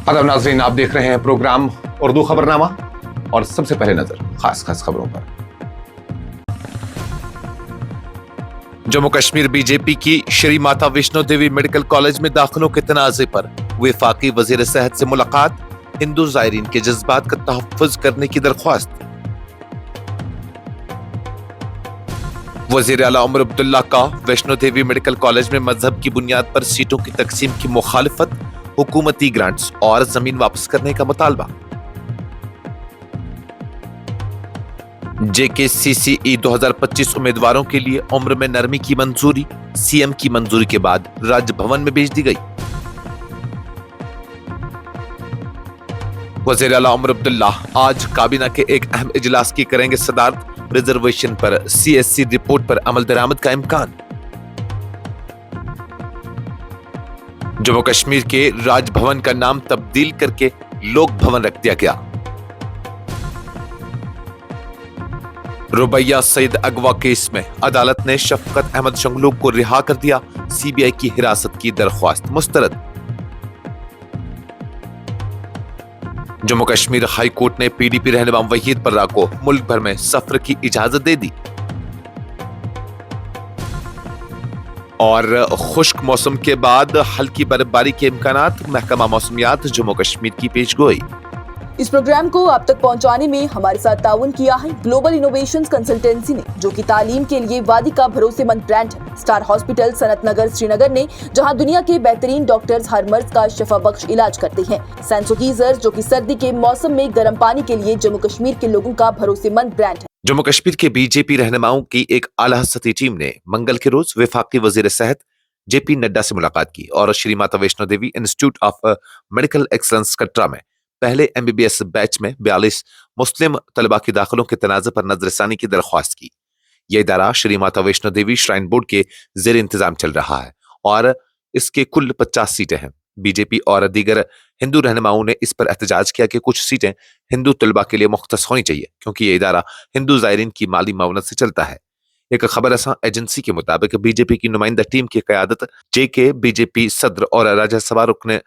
आदाब नाज़रीन, आप देख रहे हैं प्रोग्राम उर्दू खबरनामा और सबसे पहले नजर खास खबरों पर। जम्मू कश्मीर बीजेपी की श्री माता वैष्णो देवी मेडिकल कॉलेज में दाखिलों के तनाज़े पर वफाकी वज़ीर सेहत से मुलाकात, हिंदू ज़ायरीन के जज्बात का तहफ़्फ़ुज़ करने की दरख्वास्त। वज़ीर आला उमर अब्दुल्ला का वैष्णो देवी मेडिकल कॉलेज में मजहब की बुनियाद पर सीटों की तकसीम की मुखालिफत, हुकूमती ग्रांट्स और जमीन वापस करने का मुतालबा। JKCCE 2025 उम्मीदवारों के लिए उम्र में नरमी की मंजूरी CM की मंजूरी के बाद राजभवन में भेज दी गई। वज़ीर आला उमर अब्दुल्ला आज काबीना के एक अहम इजलास की करेंगे सदारत। रिजर्वेशन पर CSC रिपोर्ट पर अमल दरामद का इम्कान। जम्मू कश्मीर के राजभवन का नाम तब्दील करके लोक भवन रख दिया गया। रुबैया सईद अगवा केस में अदालत ने शफकत अहमद शंगलू को रिहा कर दिया। CBI की हिरासत की दरख्वास्त मुस्तरद। जम्मू कश्मीर हाई कोर्ट ने PDP रहनुमा वहीद पर्रा को मुल्क भर में सफर की इजाजत दे दी। और खुश्क मौसम के बाद हल्की बर्फबारी के इम्कानात, महकमा मौसमियात जम्मू कश्मीर की पेशगोई। इस प्रोग्राम को आप तक पहुंचाने में हमारे साथ ताउन किया है ग्लोबल इनोवेशंस कंसल्टेंसी ने, जो कि तालीम के लिए वादी का भरोसेमंद ब्रांड है। स्टार हॉस्पिटल सनत नगर श्रीनगर ने, जहां दुनिया के बेहतरीन डॉक्टर्स हर मर्ज का शफा बख्श इलाज करते हैं। सेंसोगीजर, जो कि सर्दी के मौसम में गर्म पानी के लिए जम्मू कश्मीर के लोगों का भरोसेमंद ब्रांड है। जम्मू कश्मीर के BJP रहनुमाओं की एक आला सतही टीम ने मंगल के रोज वफाकी वजीर सेहत JP नड्डा से मुलाकात की और Shri Mata Vaishno Devi institute of medical excellence Katra में पहले MBBS बैच में 42 मुस्लिम तलबा की दाखिलों के तनाज़े पर नजरसानी की दरख्वास्त की। यह इदारा श्री माता वैष्णो देवी श्राइन बोर्ड के जेर इंतजाम चल रहा है और इसके कुल 50 सीटें हैं। BJP और दीगर हिंदू रहनुमाओं ने इस पर एहतजाज किया कि कुछ सीटें हिंदू तलबा के लिए मुख्तस होनी चाहिए, क्योंकि यह इदारा हिंदू ज़ायरीन की माली मावनत से चलता है। एक खबर रसां एजेंसी के मुताबिक BJP की नुमाइंदा टीम की क़यादत JK BJP सदर और राज्यसभा रुकन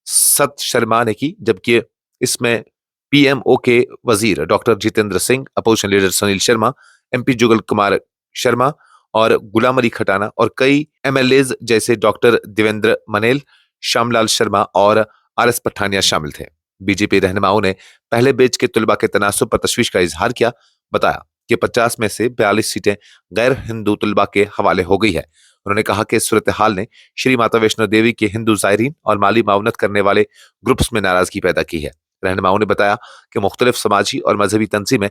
सत शर्मा ने की, जबकि इसमें PMO के वजीर doctor Jitendra Singh, opposition leader Sunil Sharma, MP जुगल कुमार शर्मा और गुलाम अली खटाना और कई MLAs जैसे डॉक्टर देवेंद्र मनेल, श्यामलाल शर्मा और RS पठानिया शामिल थे। BJP रहनुमाओं ने पहले बैच के तलबा के तनासुब पर तशवीश का इजहार किया। बताया कि 50 में से 42 सीटें गैर हिंदू तलबा के हवाले हो गई है। उन्होंने कहा कि इस सूरत हाल ने श्री माता वैष्णो देवी के हिंदू ज़ायरीन और माली मावनत करने वाले ग्रुप्स में नाराजगी पैदा की है। रहनुमाओं ने बताया कि मुख्तलिफ समाजी और मजहबी तंजीमें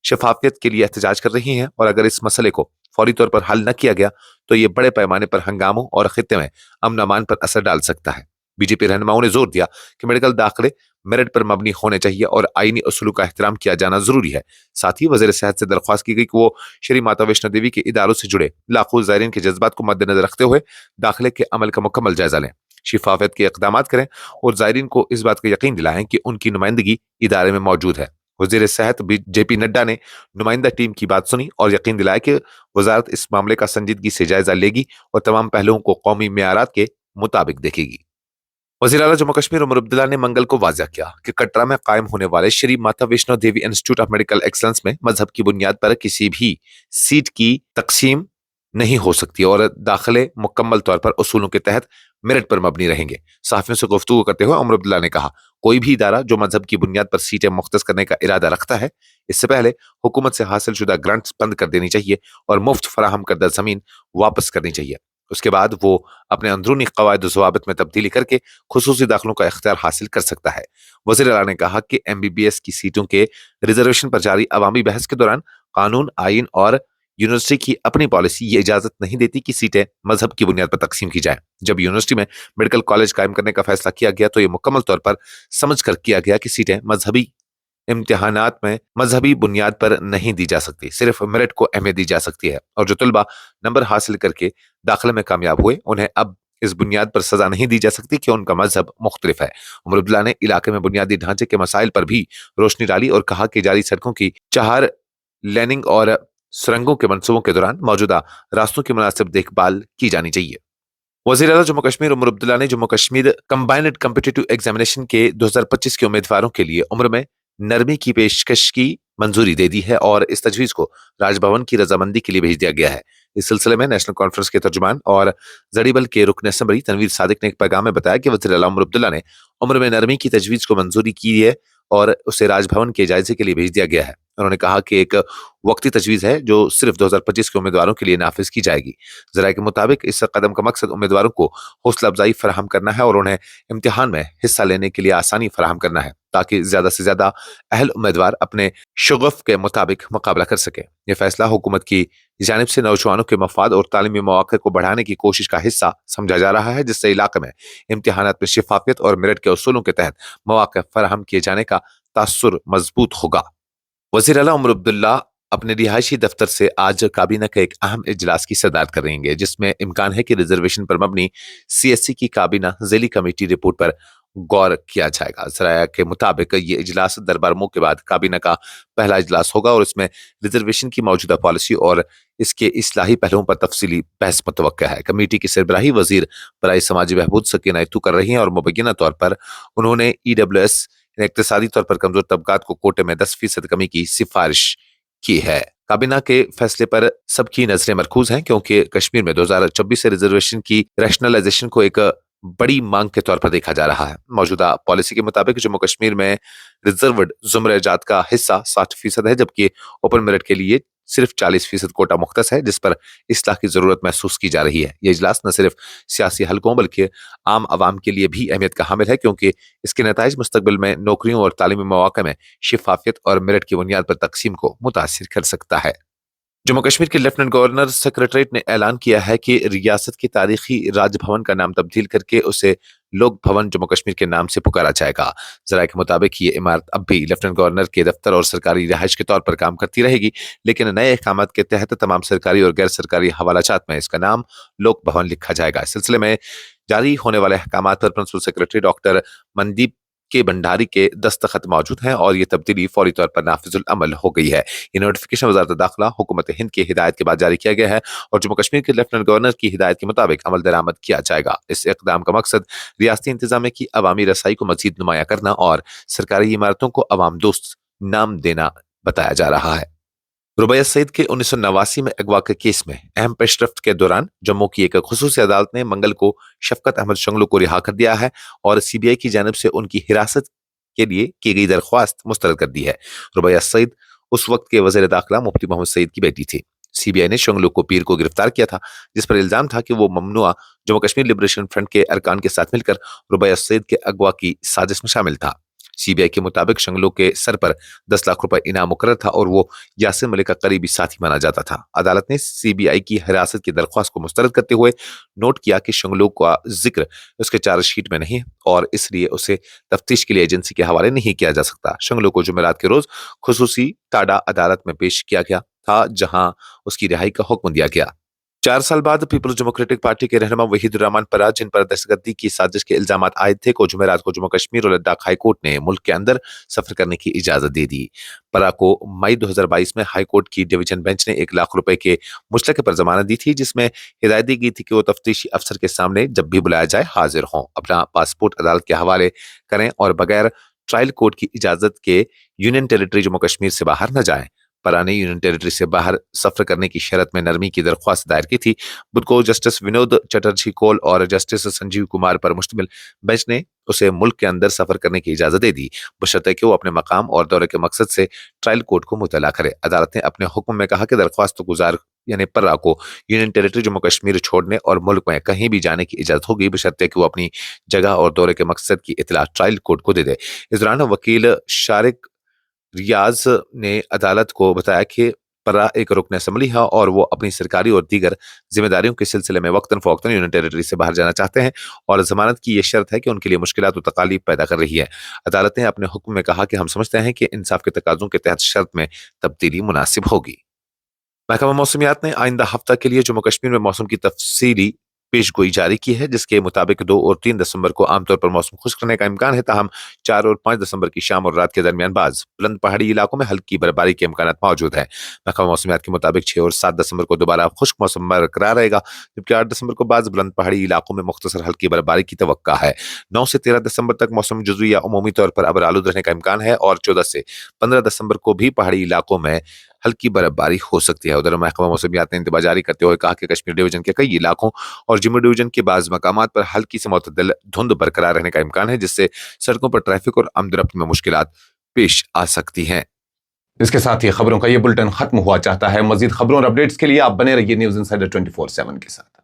शफाफियत के लिए एहतजाज कर रही हैं और अगर इस मसले को फौरी तौर पर हल न किया गया तो ये बड़े पैमाने पर हंगामों और खित्ते में अमन अमान पर असर डाल सकता है। BJP रहनुमाओं ने जोर दिया कि मेडिकल दाखिले मेरिट पर मबनी होने चाहिए और आईनी उसूलों का एहतराम किया जाना जरूरी है। साथ ही वज़ीर सेहत से दरख्वास्त की गई कि वो श्री माता वैष्णो देवी के इदारों से जुड़े लाखों ज़ायरीन के जज्बात को मद्देनजर रखते हुए दाखिले के अमल का मुकम्मल जायजा लें, शिफाफियत के इक़दामात करें और ज़ायरीन को इस बात का यकीन दिलाएं कि उनकी नुमाइंदगी इदारे में मौजूद है। वज़ीर सेहत JP नड्डा ने नुमाइंदा टीम की बात सुनी और यकीन दिलाया कि वजारत इस मामले का संजीदगी से जायजा लेगी और तमाम पहलुओं को कौमी मेयारात के मुताबिक देखेगी। वज़ीर आला जम्मू कश्मीर उमर अब्दुल्ला ने मंगल को वाज़ा किया कि कटरा में कायम होने वाले Shri Mata Vaishno Devi institute of medical excellence में मजहब की बुनियाद पर किसी भी सीट की तकसीम नहीं हो सकती और दाखिले मुकम्मल तौर पर उसूलों के तहत मेरिट पर मबनी रहेंगे। सहाफ़ियों से गुफ्तगू करते हुए उमर अब्दुल्ला ने कहा, कोई भी इदारा जो मजहब की बुनियाद पर सीटें मुख्तस करने का इरादा रखता है, इससे पहले हुकूमत से हासिल शुदा ग्रांट्स बंद कर देनी चाहिए और मुफ्त फराहम करदा ज़मीन वापस करनी चाहिए। उसके बाद वो अपने अंदरूनी कवायद ज़वाबित में तब्दीली करके खुसूसी दाखिलों का इख्तियार हासिल कर सकता है। वज़ीर आला ने कहा कि MBBS की सीटों के रिजर्वेशन पर जारी अवामी बहस के दौरान कानून, आइन और यूनिवर्सिटी की अपनी पॉलिसी ये इजाजत नहीं देती कि सीटें मजहब की बुनियाद पर तकसीम की जाए। जब यूनिवर्सिटी में मेडिकल कॉलेज कायम करने का फैसला किया गया तो ये मुकम्मल तौर पर समझ कर किया गया कि सीटें मजहबी इम्तिहानात में मजहबी बुनियाद पर नहीं दी जा सकती, सिर्फ मेरिट को अहमियत दी जा सकती है और जो तलबा नंबर हासिल करके दाखिले में कामयाब हुए उन्हें अब इस बुनियाद पर सजा नहीं दी जा सकती कि उनका मजहब मुख्तलिफ है। उमर अब्दुल्ला ने इलाके में बुनियादी ढांचे के मसाइल पर भी रोशनी डाली और कहा कि जारी सड़कों की चार लेनिंग और सुरंगों के मंसूबों के दौरान मौजूदा रास्तों की मुनासिब देखभाल की जानी चाहिए। वज़ीर आला जम्मू कश्मीर उमर अब्दुल्ला ने Jammu Kashmir combined competitive examination के 2025 के उम्मीदवारों के लिए उम्र में नरमी की पेशकश की मंजूरी दे दी है और इस तजवीज को राजभवन की रजामंदी के लिए भेज दिया गया है। इस सिलसिले में नेशनल कॉन्फ्रेंस के तर्जुमान और जड़ीबल के रुकन असम्बली तनवीर सादिक ने एक पैगाम में बताया कि वज़ीर आला उमर अब्दुल्ला ने उम्र में नरमी की तजवीज को मंजूरी की है और उसे राजभवन के जायजे के लिए भेज दिया गया है। उन्होंने कहा कि एक वक्ती तजवीज़ है जो सिर्फ 2025 के उम्मीदवारों के लिए नाफिज की जाएगी। ज़राए के मुताबिक इस कदम का मकसद उम्मीदवारों को हौसला अफजाई फराहम करना है और उन्हें इम्तिहान में हिस्सा लेने के लिए आसानी फराहम करना है ताकि ज़्यादा से ज़्यादा अहल उम्मीदवार अपने शुगफ के मुताबिक मुकाबला कर सकें। यह फैसला हुकूमत की जानिब से नौजवानों के मफाद और तालीमी मौक़े को बढ़ाने की कोशिश का हिस्सा समझा जा रहा है, जिससे इलाके में इम्तिहानात में शफाफियत और मेरिट के उसूलों के तहत मौक़े फराहम किए जाने का तासुर मजबूत होगा। वज़ीर आला उमर अब्दुल्ला अपने रिहायशी दफ्तर से आज काबीना के एक अहम इजलास की सदारत करेंगे, जिसमें इम्कान है कि रिजर्वेशन पर मबनी CSC की काबीना ज़ैली कमेटी रिपोर्ट पर गौर किया जाएगा। ज़राया के मुताबिक ये इजलास दरबार मुँह के बाद काबीना का पहला इजलास होगा और इसमें रिजर्वेशन की मौजूदा पॉलिसी और इसके इस्लाही पहलुओं पर तफसीली बहस मुतवक्का है। कमेटी की सरबराही वज़ीर बराए समाजी बहबूद सकीना इत्तू कर रही हैं और मुबैना तौर पर उन्होंने EWS इक्तिसादी तौर पर कमजोर तबकात को कोटे में 10% कमी की सिफारिश की है। काबीना के फैसले पर सबकी नजरें मरकूज हैं क्योंकि कश्मीर में 2024 से रिजर्वेशन की रैशनलाइजेशन को एक बड़ी मांग के तौर पर देखा जा रहा है। मौजूदा पॉलिसी के मुताबिक जम्मू कश्मीर में रिजर्व्ड जुमरे जात का हिस्सा 60% है, जबकि ओपन मेरिट के लिए सिर्फ 40% कोटा मुख्तस है, जिस पर इस्लाह की जरूरत महसूस की जा रही है। यह इजलास न सिर्फ सियासी हलकों बल्कि आम आवाम के लिए भी अहमियत का हामिल है क्योंकि इसके नताइज मुस्तकबिल में नौकरियों और तालीमी मौक़े में शफाफियत और मेरिट की बुनियाद पर तकसीम को मुतासिर कर सकता है। जम्मू कश्मीर के लेफ्टिनेंट गवर्नर सेक्रेटरीट ने ऐलान किया है कि रियासत की तारीखी राजभवन का नाम तब्दील करके उसे लोक भवन जम्मू कश्मीर के नाम से पुकारा जाएगा। ज़राए के मुताबिक ये इमारत अब भी लेफ्टिनेंट गवर्नर के दफ्तर और सरकारी रिहाइश के तौर पर काम करती रहेगी, लेकिन नए अहकामात के तहत तमाम सरकारी और गैर सरकारी हवालाजात में इसका नाम लोक भवन लिखा जाएगा। इस सिलसिले में जारी होने वाले अहकामात पर प्रिंसिपल सेक्रेटरी डॉक्टर मनदीप के भंडारी के दस्तखत मौजूद हैं और ये तब्दीली फौरी तौर पर नाफिजुल अमल हो गई है। ये नोटिफिकेशन वजारत दाखिला हुकूमत हिंद की हिदायत के बाद जारी किया गया है और जम्मू कश्मीर के लेफ्टिनेंट गवर्नर की हिदायत के मुताबिक अमल दरामद किया जाएगा। इस इक़दाम का मकसद रियासती इंतजामिया की अवामी रसाई को मजीद नुमाया करना और सरकारी इमारतों को अवाम दोस्त नाम देना बताया जा रहा है। रुबैया सईद के 1989 में अगवा के केस में अहम पेशरफ्त के दौरान जम्मू की एक खुसूसी अदालत ने मंगल को शफकत अहमद शंगलू को रिहा कर दिया है और CBI की जानिब से उनकी हिरासत के लिए की गई दरख्वास्त मुस्तरद कर दी है। रुबैया सईद उस वक्त के वज़ीर दाखिला मुफ्ती मोहम्मद सईद की बेटी थी। CBI ने शंगलू को पीर को गिरफ्तार किया था, जिस पर इल्जाम था कि वो ममनुआ जम्मू कश्मीर लिबरेशन फ्रंट के अरकान के साथ मिलकर रुबैया सईद के अगवा की साजिश में शामिल था। CBI के मुताबिक शंगलू के सर पर 10 लाख रुपए इनाम मुकर्रर था और वो यासिर मलिक का करीबी साथी माना जाता था। अदालत ने CBI की हिरासत की दरख्वास्त को मुस्तरद करते हुए नोट किया कि शंगलू का जिक्र उसके चार्जशीट में नहीं है और इसलिए उसे तफ्तीश के लिए एजेंसी के हवाले नहीं किया जा सकता। शंगलू को जुमेरात के रोज खुसूसी टाडा अदालत में पेश किया गया था, जहां उसकी रिहाई का हुक्म दिया गया। 4 साल बाद पीपल्स डेमोक्रेटिक पार्टी के रहनुमा वहीदुर रहमान परा, जिन पर दहशतगर्दी की साजिश के इल्जाम आयद थे, को जुमेरात को जम्मू कश्मीर और लद्दाख हाई कोर्ट ने मुल्क के अंदर सफर करने की इजाजत दे दी। परा को मई 2022 में हाई कोर्ट की डिवीजन बेंच ने 1 लाख रुपए के मुचलके पर जमानत दी थी, जिसमें हिदायत दी गई थी कि वो तफ्तीशी अफसर के सामने जब भी बुलाया जाए हाजिर हों, अपना पासपोर्ट अदालत के हवाले करें और बगैर ट्रायल कोर्ट की इजाजत के यूनियन टेरिटरी जम्मू कश्मीर से बाहर न जाएं। परा ने यूनियन टेरिटरी से बाहर सफर करने की शर्त में नरमी की दरख्वास्त दायर की थी। बुध को जस्टिस विनोद चटर्जी कोल और जस्टिस संजीव कुमार पर मुश्तमिल बेंच ने उसे मुल्क के अंदर सफर करने की इजाजत दे दी, बशर्ते कि वो अपने मकाम और दौरे के मकसद से ट्रायल कोर्ट को मुतला करे। अदालत ने अपने हुक्म में कहा कि दरख्वास्त गुजार यानी परा को यूनियन टेरिटरी जम्मू कश्मीर छोड़ने और मुल्क में कहीं भी जाने की इजाजत होगी, बशर्ते कि वो अपनी जगह और दौरे के मकसद की इतला ट्रायल कोर्ट को दे दे। इस दौरान वकील शारिक रियाज ने अदालत को बताया कि परा एक रुकन असम्बली है और वो अपनी सरकारी और दीगर जिम्मेदारियों के सिलसिले में वक्तन फौक्तन यूनियन टेरिटरी से बाहर जाना चाहते हैं और जमानत की ये शर्त है कि उनके लिए मुश्किलात और तकालीफ पैदा कर रही है। अदालत ने अपने हुक्म में कहा कि हम समझते हैं कि इंसाफ के तकाजों के तहत शर्त में तब्दीली मुनासिब होगी। महकमा मौसमियात ने आइंदा हफ्ता के लिए जम्मू कश्मीर में मौसम की तफसीली پیش گوئی جاری کی ہے، جس کے مطابق 2 اور 3 دسمبر کو عام طور پر موسم خشک رہنے کا امکان ہے، تاہم 4 اور 5 دسمبر کی شام اور رات کے درمیان بعض بلند پہاڑی علاقوں میں ہلکی برفباری کے امکانات موجود ہیں۔ محکمہ موسمیات کے مطابق 6 اور 7 دسمبر کو دوبارہ خشک موسم برقرار رہے گا، جبکہ 8 دسمبر کو بعض بلند پہاڑی علاقوں میں مختصر ہلکی برفباری کی توقع ہے۔ 9 سے 13 دسمبر تک موسم جزوی یا عمومی طور پر ابرآلود رہنے کا امکان ہے، اور 14 سے 15 دسمبر کو بھی پہاڑی علاقوں میں ہلکی برفباری ہو سکتی ہے۔ ادھر محکمہ موسمیات نے انتباہ جاری کرتے ہوئے کہا کہ کشمیر ڈویژن کے کئی علاقوں اور جموں ڈویژن کے بعض مقامات پر ہلکی سے معتدل دھند برقرار رہنے کا امکان ہے، جس سے سڑکوں پر ٹریفک اور آمد و رفت میں مشکلات پیش آ سکتی ہیں۔ اس کے ساتھ ہی خبروں کا یہ بلٹن ختم ہوا چاہتا ہے۔ مزید خبروں اور اپڈیٹس کے لیے آپ بنے رہیے نیوز انسائیڈر 24/7 کے ساتھ۔